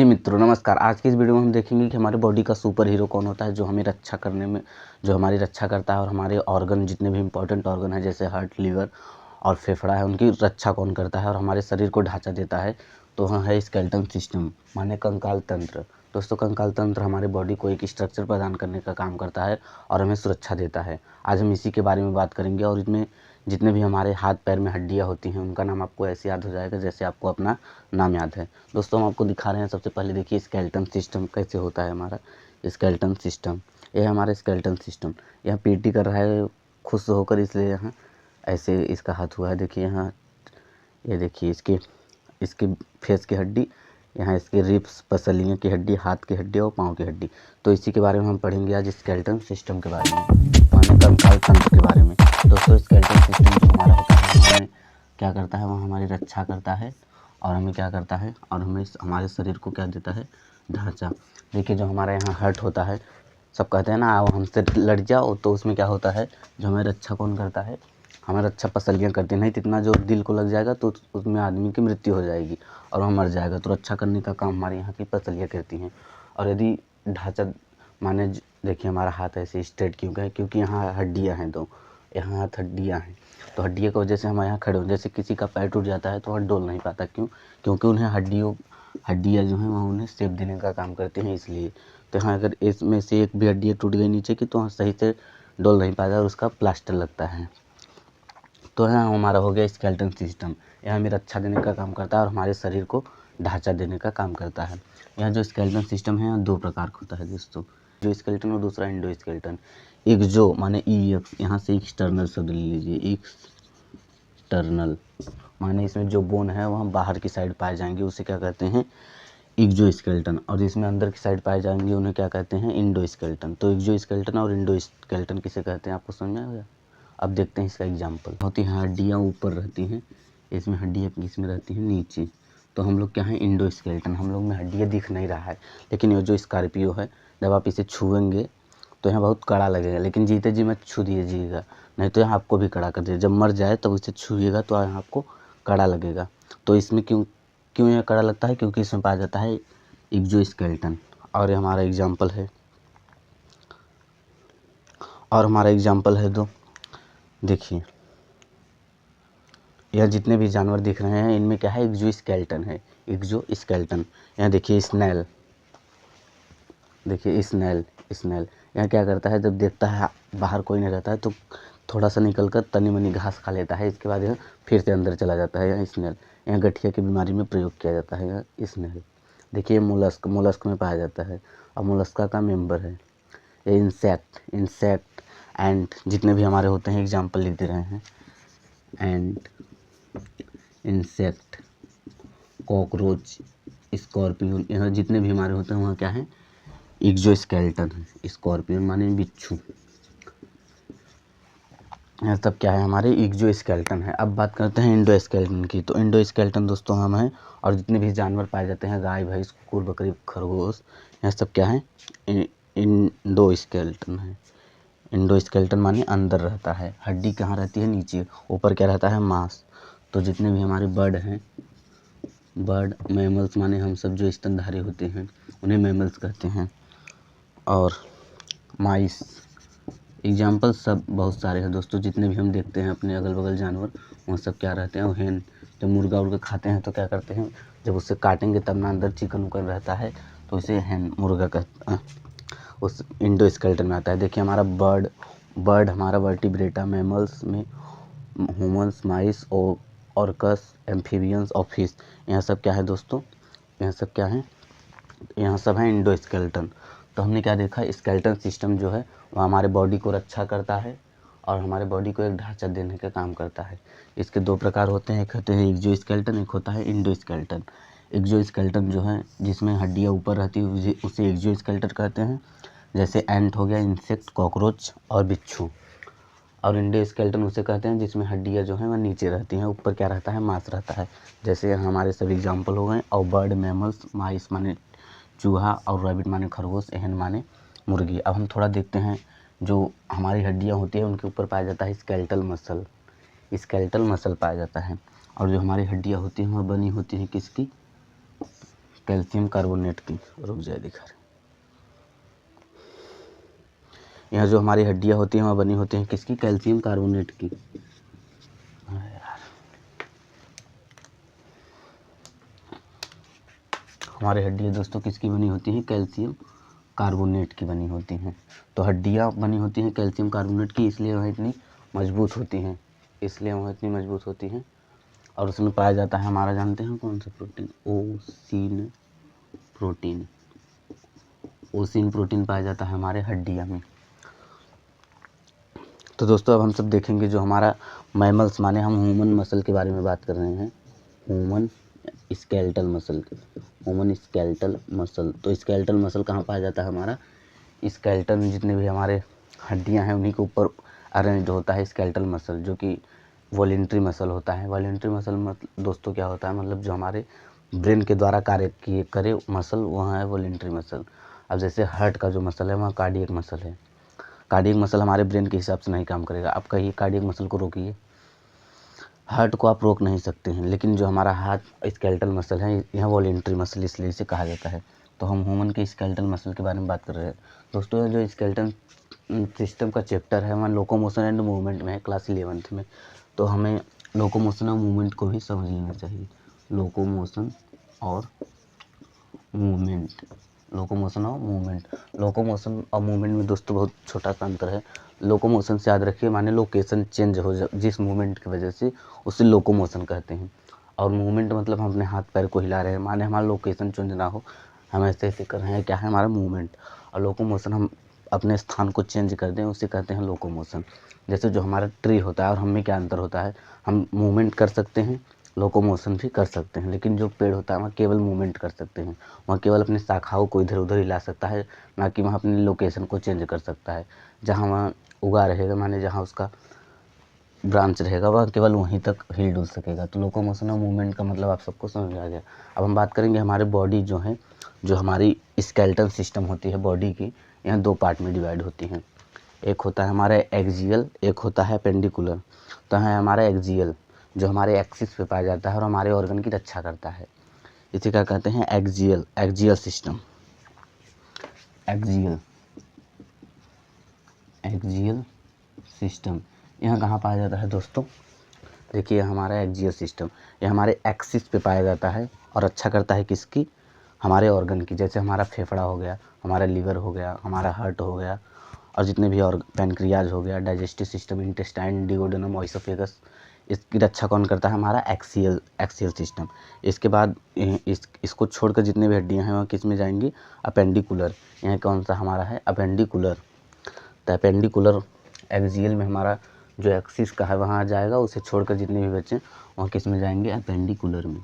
जी मित्रों नमस्कार। आज की इस वीडियो में हम देखेंगे कि हमारे बॉडी का सुपर हीरो कौन होता है, जो हमें रक्षा करने में जो हमारी रक्षा करता है और हमारे ऑर्गन जितने भी इंपॉर्टेंट ऑर्गन है जैसे हार्ट, लीवर और फेफड़ा है उनकी रक्षा कौन करता है और हमारे शरीर को ढांचा देता है। तो वह है स्केलेटन सिस्टम माने कंकाल तंत्र। दोस्तों कंकाल तंत्र हमारे बॉडी को एक स्ट्रक्चर प्रदान करने का काम करता है और हमें सुरक्षा देता है। आज हम इसी के बारे में बात करेंगे और इसमें जितने भी हमारे हाथ पैर में हड्डियाँ होती हैं उनका नाम आपको ऐसे याद हो जाएगा जैसे आपको अपना नाम याद है। दोस्तों हम आपको दिखा रहे हैं। सबसे पहले देखिए स्केलेटन सिस्टम कैसे होता है हमारा स्केलेटन सिस्टम। यह है हमारा स्केलेटन सिस्टम। यह पीटी कर रहा है खुश होकर, इसलिए यहाँ ऐसे इसका हाथ हुआ है। देखिए यहाँ ये देखिए इसके फेस की हड्डी, यहाँ इसके रिब्स पसलियों की हड्डी, हाथ की हड्डी और पाँव की हड्डी। तो इसी के बारे में हम पढ़ेंगे आज स्केलेटन सिस्टम के बारे में, माने कंकाल तंत्र के बारे में। दोस्तों स्केलेटन सिस्टम जो हमारा होता है हमें क्या करता है, वह हमारी रक्षा करता है और हमें क्या करता है और हमें हमारे शरीर को क्या देता है, ढांचा। देखिए जो हमारे यहाँ हर्ट होता है, सब कहते हैं ना आओ हमसे लड़ जाओ, तो उसमें क्या होता है जो हमें रक्षा कौन करता है, हमें रक्षा पसलियाँ करती हैं। नहीं तो इतना जो दिल को लग जाएगा तो उसमें आदमी की मृत्यु हो जाएगी और वह मर जाएगा। तो रक्षा करने का काम हमारे यहाँ की पसलियाँ करती हैं। और यदि ढांचा माने देखिए हमारा हाथ ऐसे स्ट्रेट क्यों है, क्योंकि यहाँ हड्डियाँ हैं, दो यहाँ हाथ हड्डियाँ हैं। तो हड्डियों की वजह से हम यहाँ खड़े हो, जैसे किसी का पैर टूट जाता है तो वह डोल नहीं पाता, क्यों? क्योंकि उन्हें हड्डियाँ जो हैं वह उन्हें शेप देने का काम करते हैं, इसलिए। तो यहाँ अगर इसमें से एक भी हड्डी टूट गई नीचे की तो वहाँ सही से डोल नहीं पाता और उसका प्लास्टर लगता है। तो यहाँ हमारा हो गया स्केलेटन सिस्टम। यह हमें रक्षा देने का काम करता है और हमारे शरीर को ढांचा देने का काम करता है। यहाँ जो स्केलेटन सिस्टम है यहाँ दो प्रकार का होता है दोस्तों, जो स्केलेटन और दूसरा इंडो स्केलेटन। एक जो माने EX, यहाँ से एक्सटर्नल शब्द ले लीजिए, एक्सटर्नल माने इसमें जो बोन है वहाँ बाहर की साइड पाए जाएंगे, उसे क्या कहते हैं एक्सो स्केलेटन। और जिसमें अंदर की साइड पाए जाएंगे उन्हें क्या कहते हैं इंडो स्केलेटन। तो एक्सो स्केलेटन और इंडो स्केलेटन किसे कहते हैं आपको समझ में आया? अब देखते हैं इसका एग्जाम्पल। होती हैं हड्डियाँ ऊपर रहती हैं, इसमें हड्डियाँ किसमें रहती हैं, नीचे। तो हम लोग क्या हैं इंडो स्केलेटन। हम लोग में हड्डियाँ दिख नहीं रहा है, लेकिन ये जो स्कॉर्पियो है जब आप इसे छुएंगे तो यहाँ बहुत कड़ा लगेगा, लेकिन जीते जी मत छू दीजिएगा, नहीं तो यहाँ आपको भी कड़ा कर देगा। जब मर जाए तब इसे छुएगा तो यहाँ आपको कड़ा लगेगा। तो इसमें क्यों यह कड़ा लगता है, क्योंकि इसमें पाया जाता है एक्सो स्केलेटन। और ये हमारा एग्जाम्पल है, दो देखिए यह जितने भी जानवर दिख रहे हैं इनमें क्या है एक्सो स्केलेटन है, एक्सो स्केलेटन। यहाँ देखिए स्नेल, देखिए स्नेल यहाँ क्या करता है, जब देखता है बाहर कोई नहीं रहता है तो थोड़ा सा निकल कर तनी मनी घास खा लेता है, इसके बाद यह फिर से अंदर चला जाता है। यहाँ स्नेल, यहाँ गठिया की बीमारी में प्रयोग किया जाता है यहाँ स्नेल। देखिए मोलस्क में पाया जाता है और मोलस्का का मेंबर है। ये इंसेक्ट एंड जितने भी हमारे होते हैं एग्जाम्पल लिख दे रहे हैं, एंड इंसेक्ट, कॉकरोच, स्कॉर्पियन, यहाँ जितने भी हमारे होते हैं वहाँ क्या है एक्सो स्केलेटन है। स्कॉर्पियन माने बिच्छू, यह सब क्या है हमारे एक्सो स्केलेटन है। अब बात करते हैं इंडो स्केलेटन की। तो इंडो स्केलेटन दोस्तों हम हैं और जितने भी जानवर पाए जाते हैं गाय, भैंस, कुकुर, बकरी, खरगोश, यह सब क्या है इंडो स्केलेटन है। इंडो स्केलेटन माने अंदर रहता है, हड्डी कहाँ रहती है, नीचे, ऊपर क्या रहता है मांस। तो जितने भी हमारे बर्ड हैं, बर्ड मैमल्स माने हम सब जो स्तनधारी होते हैं उन्हें मैमल्स कहते हैं। और माइस, एग्जाम्पल सब बहुत सारे हैं दोस्तों। जितने भी हम देखते हैं अपने अगल बगल जानवर वहाँ सब क्या रहते हैं, हेन। जब मुर्गा उर्गा खाते हैं तो क्या करते हैं, जब उससे काटेंगे तब ना अंदर चिकन उकन रहता है, तो इसे हेन मुर्गा कहते हैं, उस इंडो स्केलेटन में आता है। देखिए हमारा बर्ड हमारा वर्टिब्रेटा, मैमल्स में ह्यूमन्स, माइस, ऑर्कस, एम्फीबियंस और फिश, यहाँ सब क्या है दोस्तों, यहाँ सब क्या है, यहाँ सब है इंडो स्केलेटन। तो हमने क्या देखा, स्केलेटन सिस्टम जो है वह हमारे बॉडी को रक्षा करता है और हमारे बॉडी को एक ढांचा देने का काम करता है। इसके दो प्रकार होते हैं, एक होते हैं एक्सो स्केलेटन, एक होता है इंडो स्केलेटन। एक्सो स्केलेटन जो है जिसमें हड्डियाँ ऊपर रहती है उसे एक्सो स्केलेटन कहते हैं, जैसे एंट हो गया, इंसेक्ट, कॉकरोच और बिच्छू। और इंडो स्केलेटन उसे कहते हैं जिसमें हड्डियाँ जो हैं वह नीचे रहती हैं, ऊपर क्या रहता है, मांस रहता है। जैसे हमारे सभी एग्जाम्पल हो गए। और बर्ड, मैमल्स, माइस माने चूहा और रैबिट माने खरगोश, एहन माने मुर्गी। अब हम थोड़ा देखते हैं जो हमारी हड्डियाँ होती हैं उनके ऊपर पाया जाता है स्केलेटल मसल पाया जाता है। और जो हमारी हड्डियाँ होती हैं वह बनी होती हैं किसकी, कैल्शियम कार्बोनेट की, रुक जाए दिखा रहे। यहाँ जो हमारी हड्डियाँ होती हैं वहाँ बनी होती हैं किसकी, कैल्शियम कार्बोनेट की। हमारी हड्डियाँ दोस्तों किसकी बनी होती हैं, कैल्शियम कार्बोनेट की बनी होती हैं। तो हड्डियाँ बनी होती हैं कैल्शियम कार्बोनेट की, इसलिए वह इतनी मजबूत होती हैं, इसलिए वह इतनी मजबूत होती हैं। और उसमें पाया जाता है हमारा, जानते हैं कौन सा प्रोटीन, ओसिन प्रोटीन। ओसिन प्रोटीन पाया जाता है हमारे हड्डियाँ में। तो दोस्तों अब हम सब देखेंगे जो हमारा मैमल्स, माने हम ह्यूमन मसल के बारे में बात कर रहे हैं, human skeletal muscle, human skeletal muscle. तो स्केलेटल मसल कहाँ पाया जाता है हमारा, स्केलेटन जितने भी हमारे हड्डियां हैं उन्हीं के ऊपर अरेंज होता है स्केलेटल मसल, जो कि वॉलेंट्री मसल होता है। वॉलेंट्री मसल मतलब दोस्तों क्या होता है, मतलब जो हमारे ब्रेन के द्वारा कार्य किए करे मसल, वह है वॉलेंट्री मसल। अब जैसे हार्ट का जो मसल है वह कार्डियक मसल है। कार्डियक मसल हमारे ब्रेन के हिसाब से नहीं काम करेगा। आप कहिए कार्डियक मसल को रोकिए, हार्ट को आप रोक नहीं सकते हैं, लेकिन जो हमारा हार्ट स्केलेटल मसल है यह वॉलेंट्री मसल इसलिए इसे कहा जाता है। तो हम ह्यूमन के स्केलेटल मसल के बारे में बात कर रहे हैं दोस्तों। जो स्केलेटल सिस्टम का चैप्टर है वहाँ लोकोमोशन एंड मूवमेंट में है, क्लास 11th में। तो हमें लोकोमोशन और मूवमेंट को भी समझ लेना चाहिए, लोकोमोशन और मूवमेंट, लोकोमोशन और मूवमेंट। लोकोमोशन और मूवमेंट में दोस्तों बहुत छोटा सा अंतर है। लोकोमोशन से याद रखिए, माने लोकेशन चेंज हो जा जिस मूवमेंट की वजह से, उसे लोकोमोशन कहते हैं। और मूवमेंट मतलब हम अपने हाथ पैर को हिला रहे हैं, माने हमारा लोकेशन चेंज ना हो, हम ऐसे ऐसे कर रहे हैं, क्या है हमारा मूवमेंट। और लोकोमोशन हम अपने स्थान को चेंज कर दें, उसे कहते हैं लोकोमोशन। जैसे जो हमारा ट्री होता है और हम में क्या अंतर होता है, हम मूवमेंट कर सकते हैं, लोकोमोशन भी कर सकते हैं, लेकिन जो पेड़ होता है वहाँ केवल मूवमेंट कर सकते हैं, वहाँ केवल अपनी शाखाओं को इधर उधर हिला सकता है, ना कि वहाँ अपनी लोकेशन को चेंज कर सकता है। जहाँ वहाँ उगा रहेगा, माने जहाँ उसका ब्रांच रहेगा वह केवल वहीं तक हिल डुल सकेगा। तो लोकोमोशन और मूवमेंट का मतलब आप सबको समझ आ गया। अब हम बात करेंगे हमारे बॉडी जो है, जो हमारी स्केलेटल सिस्टम होती है बॉडी की, यहाँ दो पार्ट में डिवाइड होती हैं। एक होता है हमारा एक्सियल, एक होता है पेंडिकुलर। तो है हमारा एक्सियल, जो हमारे एक्सिस पे पाया जाता है और हमारे ऑर्गन की रक्षा करता है, इसे क्या कहते हैं, axial, axial system, axial, axial system. यहाँ कहाँ पाया जाता है दोस्तों, देखिए हमारा एक्सियल सिस्टम, ये हमारे एक्सिस पे पाया जाता है और रक्षा करता है किसकी, हमारे ऑर्गन की। जैसे हमारा फेफड़ा हो गया, हमारा लीवर हो गया, हमारा हार्ट हो गया, और जितने भी और पैनक्रियाज हो गया, digestive system, intestine, duodenum, oesophagus, इसकी रक्षा कौन करता है, हमारा एक्सियल, एक्सियल सिस्टम। इसके बाद इसको छोड़कर जितने भी हड्डियाँ हैं वह किस में जाएंगी, अपेंडिकुलर। यहाँ कौन सा हमारा है, अपेंडिकुलर। तो अपेंडिकुलर एक्सियल में हमारा जो एक्सिस का है वहाँ जाएगा, उसे छोड़कर जितने भी बचे वहाँ किस में जाएंगे, अपेंडिकुलर में,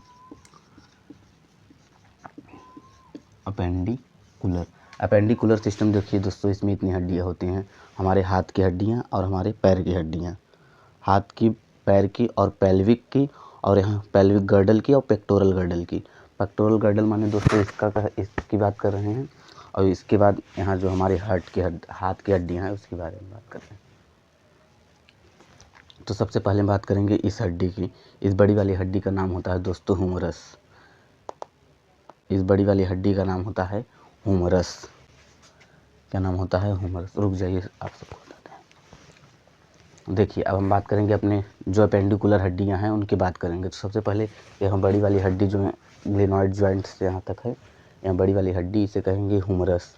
अपेंडिकुलर। अपेंडिकुलर सिस्टम देखिए दोस्तों, इसमें इतनी हड्डियाँ होती हैं, हमारे हाथ की हड्डियाँ और हमारे पैर की हड्डियाँ, हाथ की, पैर की और पेल्विक की, और यहाँ पेल्विक गर्डल की और पेक्टोरल गर्डल की। पेक्टोरल गर्डल माने दोस्तों इसकी बात कर रहे हैं, और इसके बाद यहाँ जो हमारे हाथ की हड्डियाँ हैं उसके बारे में बात कर रहे हैं। तो सबसे पहले बात करेंगे इस हड्डी की। इस बड़ी वाली हड्डी का नाम होता है दोस्तों ह्यूमरस। इस बड़ी वाली हड्डी का नाम होता है ह्यूमरस। क्या नाम होता है, ह्यूमरस। रुक जाइए आप सबको बताते हैं। देखिए अब हम बात करेंगे अपने जो अपेंडिकुलर हड्डियां हैं उनकी बात करेंगे। तो सबसे पहले यहाँ बड़ी वाली हड्डी जो है ग्लेनॉइड जॉइंट से यहाँ तक है, यहाँ बड़ी वाली हड्डी, इसे कहेंगे ह्यूमरस।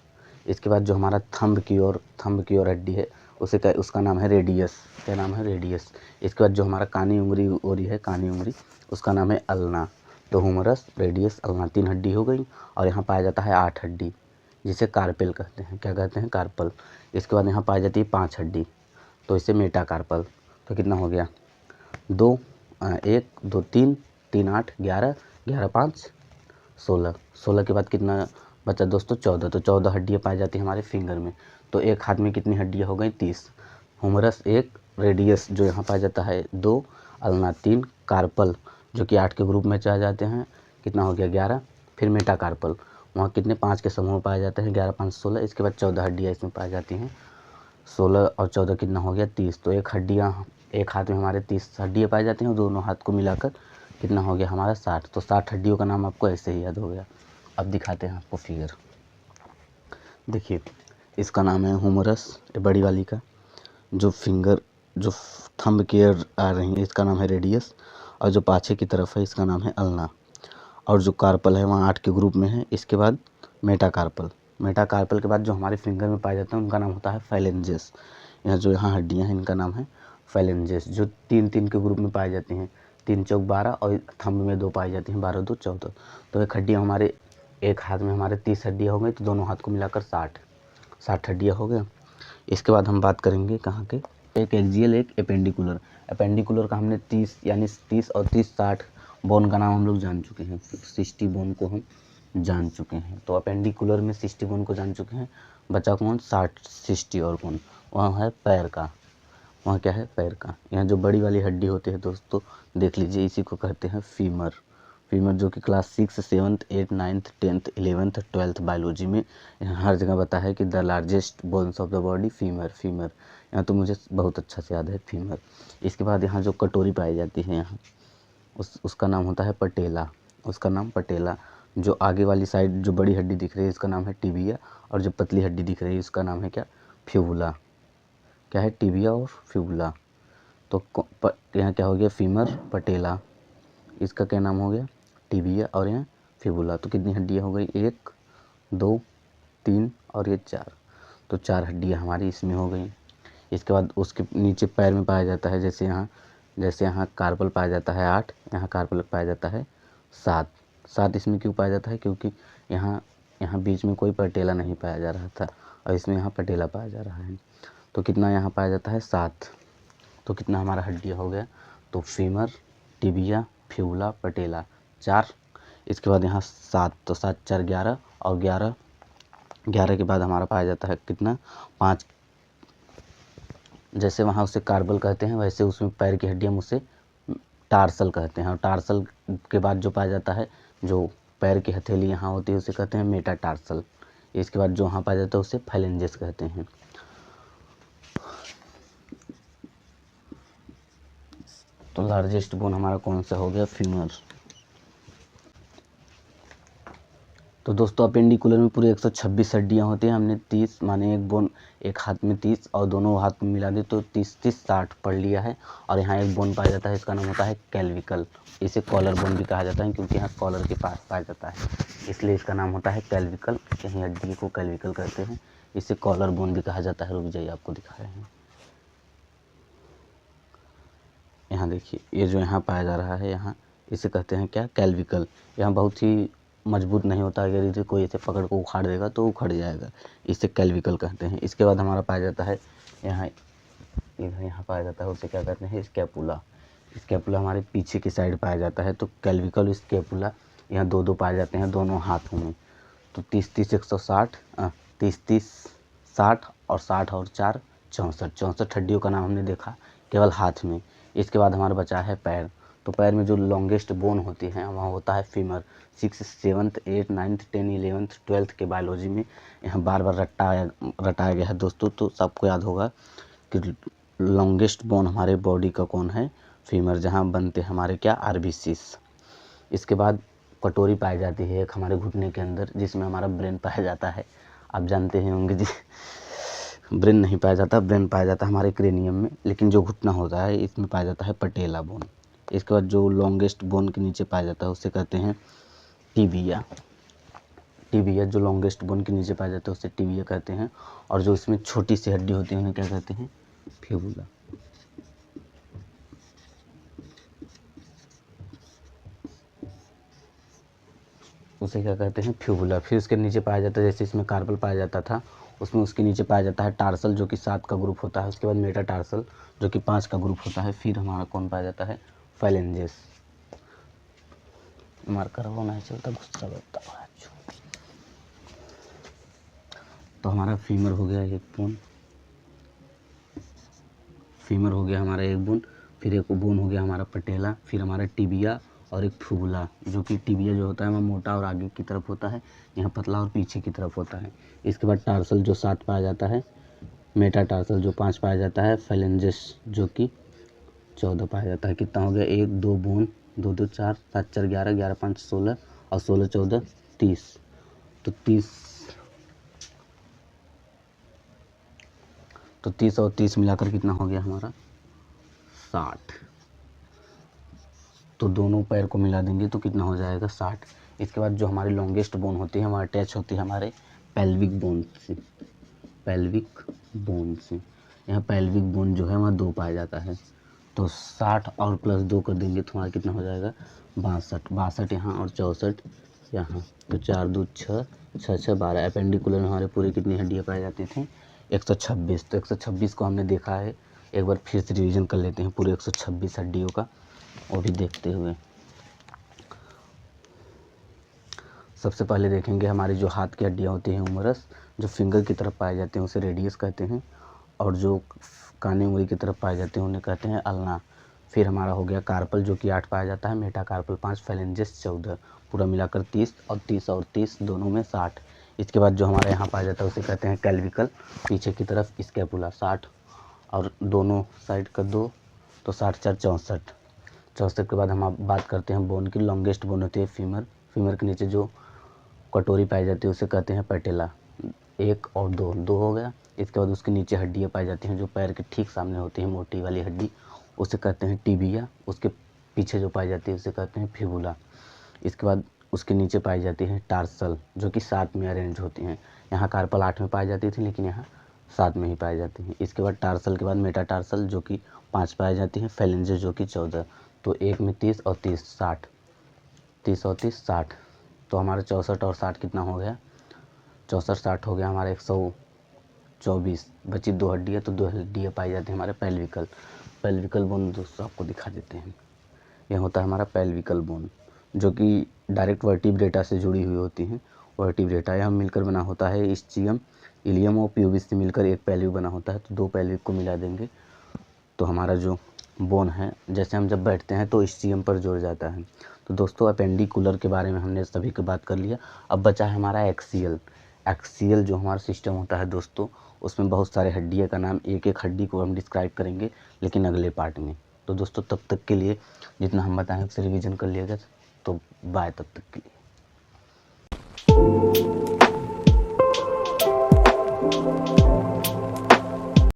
इसके बाद जो हमारा थंब की ओर हड्डी है उसका नाम है रेडियस। क्या नाम है, रेडियस। इसके बाद जो हमारा कानी उंगली ओरी है, कानी उंगली, उसका नाम है अल्ना। तो ह्यूमरस, रेडियस, अल्ना, 3 हड्डी हो गई। और यहाँ पाया जाता है 8 हड्डी, जिसे कार्पेल कहते हैं। क्या कहते हैं, कार्पल। इसके बाद यहाँ पाई जाती है 5 हड्डी, तो इसे मेटाकार्पल। तो कितना हो गया, 2, 1, 2, 3, 3, 8, 11, 11, 5, 16। 16 के बाद कितना बचा दोस्तों, 14। तो 14 हड्डियाँ पाई जाती हैं हमारे फिंगर में। तो एक हाथ में कितनी हड्डियाँ हो गई, 30। ह्यूमरस 1, रेडियस जो यहाँ पाया जाता है 2, अल्ना 3, कार्पल जो कि 8 के ग्रुप में चले जाते हैं, कितना हो गया, 11। फिर मेटाकार्पल, वहाँ कितने, 5 के समूह पाए जाते हैं, 11, 5, 16। इसके बाद 14 हड्डियाँ इसमें पाई जाती हैं, 16 और 14 कितना हो गया, 30। तो एक हाथ में हमारे 30 हड्डियाँ पाई जाती हैं, और दोनों हाथ को मिलाकर कितना हो गया हमारा 60। तो 60 हड्डियों का नाम आपको ऐसे ही याद हो गया। अब दिखाते हैं आपको फिगर। देखिए इसका नाम है हुमरस, ये बड़ी वाली का। जो फिंगर जो थंब की आ रही है इसका नाम है रेडियस, और जो पाछे की तरफ है इसका नाम है अल्ना। और जो कार्पल है वहाँ 8 के ग्रुप में है। इसके बाद मेटाकार्पल, मेटाकार्पल के बाद जो हमारे फिंगर में पाए जाते हैं उनका नाम होता है फाइलेंजेस। यहाँ जो यहाँ हड्डियाँ हैं इनका नाम है फाइलेंजेस, जो 3-3 के ग्रुप में पाई जाती हैं। 3 चौक 12 और थंब में 2 पाई जाती हैं, 12 2 14। तो एक हड्डियाँ हमारे एक हाथ में हमारे 30 हड्डियाँ हो गई, तो दोनों हाथ को मिलाकर 60 हड्डियाँ हो गए। इसके बाद हम बात करेंगे कहाँ के, एक एक्सियल एक एपेंडिकुलर। एपेंडिकुलर का हमने 30 यानी 30 और 30 60 बोन का नाम हम लोग जान चुके हैं। 60 बोन को हम जान चुके हैं। तो अपेंडिकुलर में 60 बोन को जान चुके हैं। बचा कौन, 60 और कौन, वहाँ है पैर का। वहाँ क्या है, पैर का। यहाँ जो बड़ी वाली हड्डी होती है दोस्तों देख लीजिए, इसी को कहते हैं फीमर। फीमर जो कि क्लास 6 7 8 9 10 11 12 बायोलॉजी में यहाँ हर जगह बताया है कि the largest bones of the body femur. Femur यहाँ तो मुझे बहुत अच्छा से याद है फीमर। इसके बाद यहाँ जो कटोरी पाई जाती है यहाँ उसका नाम होता है पटेला। उसका नाम पटेला। जो आगे वाली साइड जो बड़ी हड्डी दिख रही है इसका नाम है टिबिया, और जो पतली हड्डी दिख रही है इसका नाम है क्या, फ्यूबुला। क्या है, टिबिया और फ्यूबुला। तो यहाँ क्या हो गया, फीमर पटेला, इसका क्या नाम हो गया, टिबिया, और यहाँ फिबुला। तो कितनी हड्डियाँ हो गई, 1 2 3 और ये 4। तो 4 हड्डियाँ हमारी इसमें हो गई। इसके बाद उसके नीचे पैर में पाया जाता है, जैसे यहाँ कार्पल पाया जाता है 8, यहाँ कार्पल पाया जाता है 7। इसमें क्यों पाया जाता है, क्योंकि यहाँ बीच में कोई पटेला नहीं पाया जा रहा था, और इसमें यहाँ पटेला पाया जा रहा है। तो कितना यहाँ पाया जाता है, 7। तो कितना हमारा हड्डियाँ हो गया, तो फीमर, टिबिया, फ्यूबुला, पटेला 4। इसके बाद यहाँ 7, तो 7 4 11, और 11 के बाद हमारा पाया जाता है कितना, 5। जैसे वहाँ उसे कार्बल कहते हैं, वैसे उसमें पैर की हड्डियाँ उसे टार्सल कहते हैं। और टार्सल के बाद जो पाया जाता है, जो पैर की हथेली यहाँ होती है उसे कहते हैं मेटाटार्सल। इसके बाद जो वहाँ पाया जाता है उसे फाइलेंजेस कहते हैं। तो लार्जेस्ट बोन हमारा कौन सा हो गया, फीमर। तो दोस्तों अपेंडिकुलर में पूरे 126 हड्डियाँ होती हैं। हमने 30 माने एक बोन एक हाथ में 30 और दोनों हाथ में मिला दे तो 30 60 पढ़ लिया है। और यहाँ एक बोन पाया जाता है, इसका नाम होता है कैल्विकल। इसे कॉलर बोन भी कहा जाता है, क्योंकि यहाँ कॉलर के पास पाया जाता है, इसलिए इसका नाम होता है कैल्विकल। यहीं हड्डी को कैल्विकल कहते हैं। इसे कॉलर बोन भी कहा जाता है। रुक जाइए, आपको दिखा रहे हैं। यहाँ देखिए, ये जो यहाँ पाया जा रहा है, यहाँ इसे कहते हैं क्या, कैल्विकल। यहाँ बहुत ही मजबूत नहीं होता, अगर इसे कोई इसे पकड़ को उखाड़ देगा तो उखड़ जाएगा, इसे कैल्विकल कहते हैं। इसके बाद हमारा पाया जाता है यहाँ पाया जाता है, उसे क्या कहते हैं, स्कैपुला। स्कैपुला हमारे पीछे की साइड पाया जाता है। तो कैल्विकल स्कैपुला यहाँ 2 पाए जाते हैं दोनों हाथों में। तो 30 160 30 60 और 60 और 4 64 हड्डियों का नाम हमने देखा केवल हाथ में। इसके बाद हमारा बचा है पैर। तो पैर में जो लॉन्गेस्ट बोन होती है वहाँ होता है फीमर। 6 7 8 9 10 11 12 के बायोलॉजी में यहाँ बार रटाया गया है दोस्तों। तो सबको याद होगा कि लॉन्गेस्ट बोन हमारे बॉडी का कौन है, फीमर, जहाँ बनते हमारे क्या, आरबीसीस। इसके बाद कटोरी पाई जाती है एक हमारे घुटने के अंदर, जिसमें हमारा ब्रेन पाया जाता है। आप जानते ही होंगे जी, ब्रेन नहीं पाया जाता, ब्रेन पाया जाता है हमारे क्रेनियम में, लेकिन जो घुटना होता है इसमें पाया जाता है पटेला बोन। इसके बाद जो लॉन्गेस्ट बोन के नीचे पाया जाता है उसे कहते हैं टिबिया। टिबिया जो लॉन्गेस्ट बोन के नीचे पाया जाता है उसे टिबिया कहते हैं। और जो इसमें छोटी सी हड्डी होती है उन्हें क्या कहते हैं, फिबुला। उसे क्या कहते हैं, फ्यूबुला। फिर उसके नीचे पाया जाता है, जैसे इसमें कार्पल पाया जाता था, उसमें उसके नीचे पाया जाता है टार्सल, जो कि 7 का ग्रुप होता है। उसके बाद मेटाटार्सल जो कि 5 का ग्रुप होता है। फिर हमारा कौन पाया जाता है, फाइलेंजेस। मार्कर वो नहीं चलता, गुस्सा लगता है। तो हमारा फीमर हो गया एक बोन, फीमर हो गया हमारा एक बोन। फिर एक बोन हो गया हमारा पटेला। फिर हमारा टिबिया और एक फ्यूबुला, जो कि टिबिया जो होता है वह मोटा और आगे की तरफ होता है, यहाँ पतला और पीछे की तरफ होता है। इसके बाद टार्सल जो 7 पाया जाता है, मेटाटार्सल जो 5 पाया जाता है, फाइलेंजेस जो कि 14 पाया जाता है। कितना हो गया, 1 2 बोन, 2 2 4 7 4 11 11 5 16 और 16 14 30। तो 30 और 30 मिलाकर कितना हो गया हमारा 60। तो दोनों पैर को मिला देंगे तो कितना हो जाएगा 60। इसके बाद जो हमारी लॉन्गेस्ट बोन होती है वह अटैच होती है हमारे पेल्विक बोन से। पेल्विक बोन से यहाँ पेल्विक बोन जो है वहाँ 2 पाया जाता है। तो 60 और प्लस 2 कर देंगे तो हमारा कितना हो जाएगा 62 यहाँ और 64 यहाँ। तो 4 दूनी 6, 6 6 12। एपेंडिकुलर में हमारे पूरे कितनी हड्डियाँ पाई जाती थी 126। तो 126 को हमने देखा है, एक बार फिर से रिवीजन कर लेते हैं पूरे 126 हड्डियों का, वो भी देखते हुए। सबसे पहले देखेंगे हमारी जो हाथ की हड्डियाँ होती हैं उमरस, जो फिंगर की तरफ पाए जाते हैं उसे रेडियस कहते हैं, और जो कानी उंगली की तरफ पाए जाते हैं उन्हें कहते हैं अल्ना। फिर हमारा हो गया कार्पल जो कि 8 पाया जाता है, मेटाकार्पल 5, फेलेंजेस 14, पूरा मिलाकर 30 और 30 दोनों में 60। इसके बाद जो हमारे यहाँ पाया जाता है उसे कहते हैं कैल्विकल, पीछे की तरफ स्कैपुला 60 और दोनों साइड का 2, तो 60 4 64। 64 के बाद हम आप बात करते हैं बोन की। लॉन्गेस्ट बोन होती है फीमर। फीमर के नीचे जो कटोरी पाई जाती है उसे कहते हैं पैटेला। 1 और 2 हो गया। इसके बाद उसके नीचे हड्डियाँ पाई जाती हैं जो पैर के ठीक सामने होती है, मोटी वाली हड्डी, उसे कहते हैं टिबिया। उसके पीछे जो पाई जाती है उसे कहते हैं फिबुला। इसके बाद उसके नीचे पाई जाती है टार्सल जो कि 7 में अरेंज होती हैं। यहाँ कार्पल 8 में पाई जाती थी लेकिन यहाँ 7 में ही पाई जाती हैं। इसके बाद टार्सल के बाद मेटाटार्सल जो कि 5 पाई जाती हैं, फेलेंजेस जो कि 14। तो 1 में 30 और 30 60, 30 और 30 60। तो हमारा 64 और 60 कितना हो गया 64 60 हो गया हमारा 124। बची 2 हड्डियाँ, तो 2 हड्डियाँ पाई जाती हैं हमारे पेल्विकल बोन। दोस्तों आपको दिखा देते हैं, यह होता है हमारा पेल्विकल बोन जो कि डायरेक्ट वर्टिब्रेटा से जुड़ी हुई होती हैं। वर्टिब्रेटा यह मिलकर बना होता है इस्चियम, इलियम और प्यूबिस से मिलकर एक पेल्विक बना होता है। तो 2 पेल्विक को मिला देंगे तो हमारा जो बोन है, जैसे हम जब बैठते हैं तो इस्चियम पर जुड़ जाता है। तो दोस्तों अपेंडिकुलर के बारे में हमने सभी की बात कर लिया। अब बचा है हमारा एक्सियल जो हमारा सिस्टम होता है दोस्तों, उसमें बहुत सारे हड्डियों का नाम, एक एक हड्डी को हम डिस्क्राइब करेंगे लेकिन अगले पार्ट में। तो दोस्तों तब तक के लिए जितना हम बताएं उससे रिवीजन कर लिएगा। तो बाय तब तक के लिए।